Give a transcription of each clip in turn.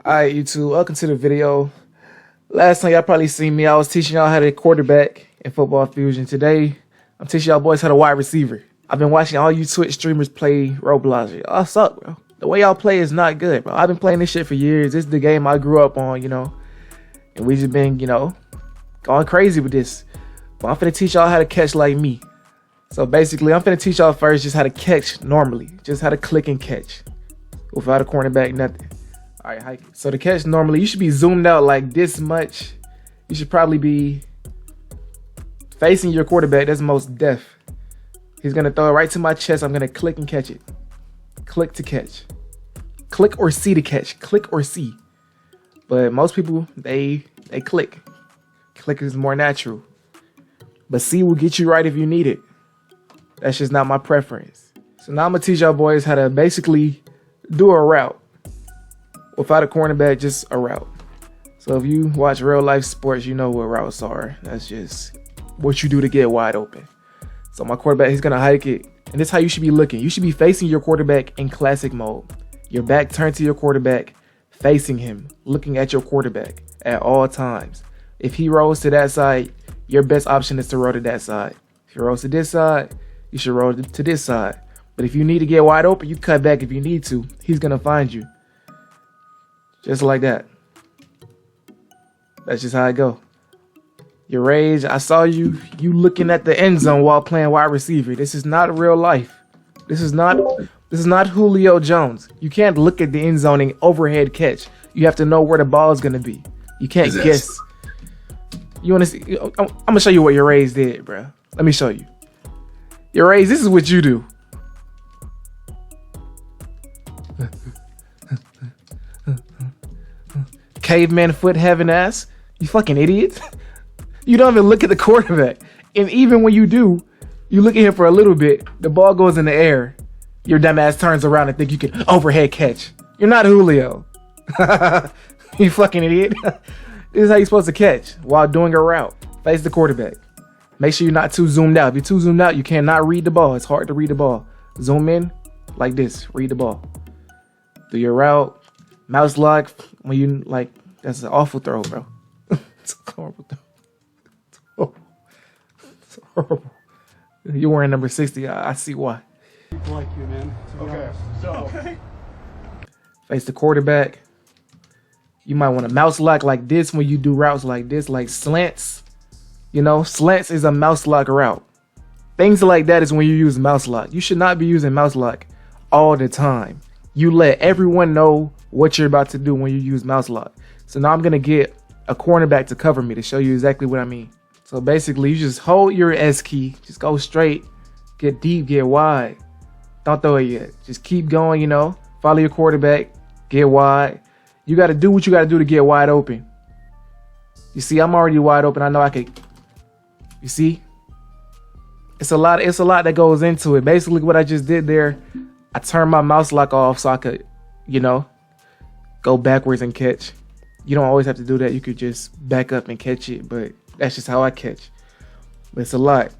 Alright, YouTube, welcome to the video. Last time y'all probably seen me, I was teaching y'all how to quarterback in Football Fusion. Today, I'm teaching y'all boys how to wide receiver. I've been watching all you Twitch streamers play Roblox. Y'all suck, bro. The way y'all play is not good, bro. I've been playing this shit for years. This is the game I grew up on, and we just been, going crazy with this. But I'm finna teach y'all how to catch like me. So basically, I'm finna teach y'all first just how to catch normally. Just how to click and catch. Without a cornerback, nothing. Alright, hike it. So to catch normally, you should be zoomed out like this much. You should probably be facing your quarterback. That's most deaf. He's gonna throw it right to my chest. I'm gonna click and catch it. Click to catch. Click or C to catch. Click or C. But most people, they click. Click is more natural. But C will get you right if you need it. That's just not my preference. So now I'm gonna teach y'all boys how to basically do a route. Without a cornerback, just a route. So if you watch real life sports, you know what routes are. That's just what you do to get wide open. So my quarterback, he's gonna hike it. And this is how you should be looking. You should be facing your quarterback in classic mode. Your back turned to your quarterback, facing him, looking at your quarterback at all times. If he rolls to that side, your best option is to roll to that side. If he rolls to this side, you should roll to this side. But if you need to get wide open, you cut back if you need to. He's gonna find you. Just like that. That's just how it go. Your rage, I saw you looking at the end zone while playing wide receiver. This is not real life. This is not Julio Jones. You can't look at the end zone and overhead catch. You have to know where the ball is gonna be. You can't guess. You wanna see? I'm gonna show you what your rage did, bro. Let me show you. Your rage, this is what you do. Caveman foot having ass. You fucking idiot. You don't even look at the quarterback. And even when you do, you look at him for a little bit, the ball goes in the air. Your dumb ass turns around and think you can overhead catch. You're not Julio. You fucking idiot. This is how you're supposed to catch while doing a route. Face the quarterback. Make sure you're not too zoomed out. If you're too zoomed out, you cannot read the ball. It's hard to read the ball. Zoom in like this. Read the ball. Do your route. Mouse lock when you that's an awful throw, bro. It's a horrible throw. It's horrible. You're wearing number 60. I see why. People like you, man. Okay. So face the quarterback. You might want to mouse lock like this when you do routes like this, like slants. Slants is a mouse lock route. Things like that is when you use mouse lock. You should not be using mouse lock all the time. You let everyone know what you're about to do when you use mouse lock. So now I'm going to get a cornerback to cover me to show you exactly what I mean. So basically, you just hold your S key. Just go straight. Get deep. Get wide. Don't throw it yet. Just keep going, Follow your quarterback. Get wide. You got to do what you got to do to get wide open. You see, I'm already wide open. I know I could. You see? It's a lot that goes into it. Basically, what I just did there, I turned my mouse lock off so I could, go backwards and catch. You don't always have to do that. You could just back up and catch it, but that's just how I catch. But it's a lot.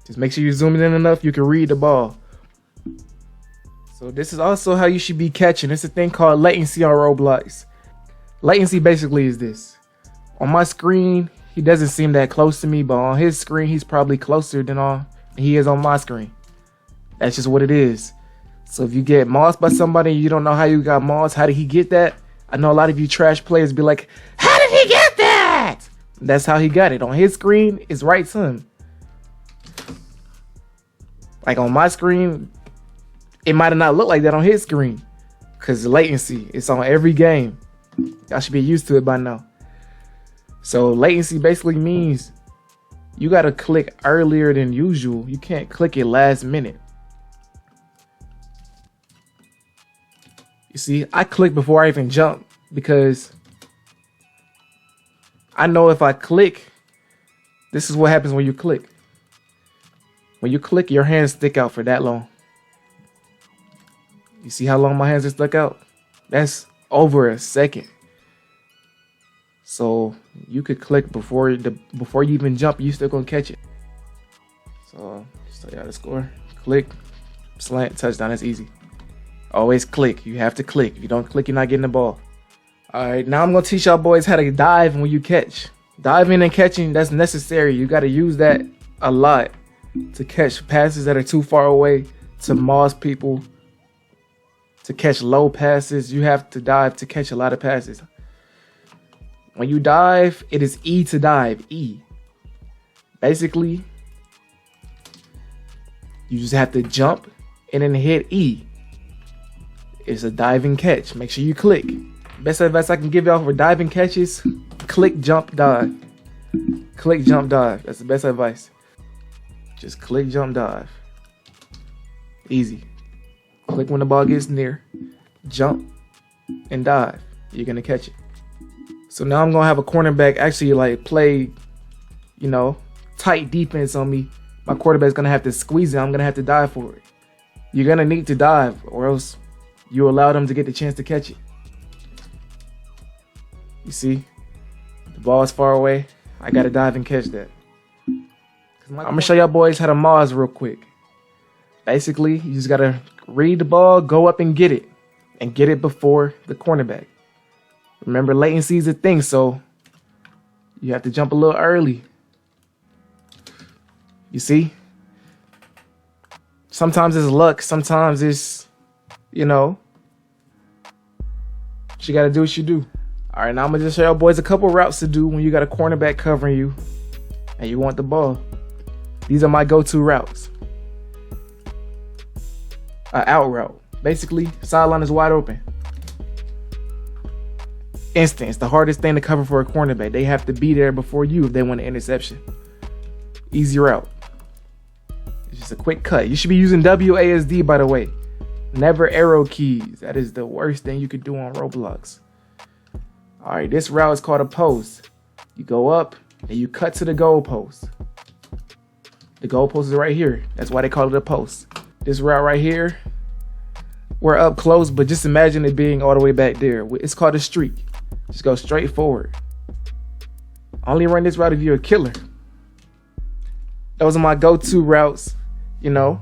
Just make sure you zoom in enough you can read the ball. So this is also how you should be catching. It's a thing called latency on Roblox. Latency basically is this. On my screen, he doesn't seem that close to me, but on his screen, he's probably closer than he is on my screen. That's just what it is. So if you get mossed by somebody and you don't know how you got mossed, how did he get that? I know a lot of you trash players be like, how did he get that? That's how he got it. On his screen, it's right to him. Like on my screen, it might have not looked like that on his screen. Because the latency, it's on every game. Y'all should be used to it by now. So latency basically means you got to click earlier than usual. You can't click it last minute. You see, I click before I even jump because I know if I click, this is what happens when you click. When you click, your hands stick out for that long. You see how long my hands are stuck out? That's over a second. So you could click before you even jump, you still gonna catch it. So just tell y'all the score. Click, slant, touchdown. That's easy. Always click. You have to click. If you don't click, you're not getting the ball. Alright, now I'm gonna teach y'all boys how to dive when you catch. Diving and catching, that's necessary. You gotta use that a lot to catch passes that are too far away, to moss people, to catch low passes. You have to dive to catch a lot of passes. When you dive, it is E to dive, E. Basically, you just have to jump and then hit E. It's a diving catch. Make sure you click. Best advice I can give y'all for diving catches, click, jump, dive. Click, jump, dive. That's the best advice. Just click, jump, dive. Easy. Click when the ball gets near, jump, and dive. You're gonna catch it. So now I'm gonna have a cornerback actually like play, you know, tight defense on me. My quarterback's gonna have to squeeze it. I'm gonna have to dive for it. You're gonna need to dive, or else you allow them to get the chance to catch it. You see, the ball is far away. I gotta dive and catch that. I'm gonna show y'all boys how to moss real quick. Basically, you just gotta read the ball, go up and get it before the cornerback. Remember, latency is a thing, so you have to jump a little early. You see? Sometimes it's luck, sometimes it's, you know, you gotta do what you do. All right, now I'm gonna just show y'all boys a couple routes to do when you got a cornerback covering you and you want the ball. These are my go-to routes. An out route. Basically, sideline is wide open. Instant. It's the hardest thing to cover for a cornerback. They have to be there before you if they want an interception. Easy route. It's just a quick cut. You should be using WASD, by the way. Never arrow keys. That is the worst thing you could do on Roblox. All right, this route is called a post. You go up and you cut to the goal post. The goal post is right here. That's why they call it a post. This route right here, we're up close, but just imagine it being all the way back there. It's called a streak. Just go straight forward. Only run this route if you're a killer. Those are my go-to routes, you know.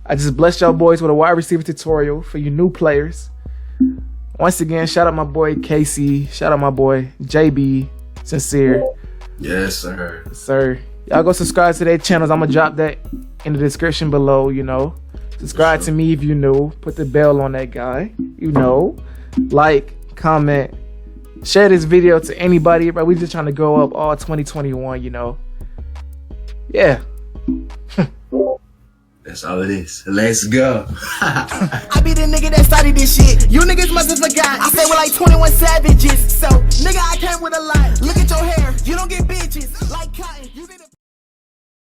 I just blessed y'all boys with a wide receiver tutorial for you new players. Once again, shout out my boy KC. Shout out my boy JB, Sincere. Yes, sir. Yes, sir. Y'all go subscribe to their channels. I'm gonna drop that in the description below, you know. Subscribe to me if you new. Put the bell on that guy, you know. Like, comment, share this video to anybody, bro. We just trying to go up all 2021, you know. Yeah. That's all it is. Let's go. I be the nigga that started this shit. You niggas must have forgot. I say we're like 21 savages. So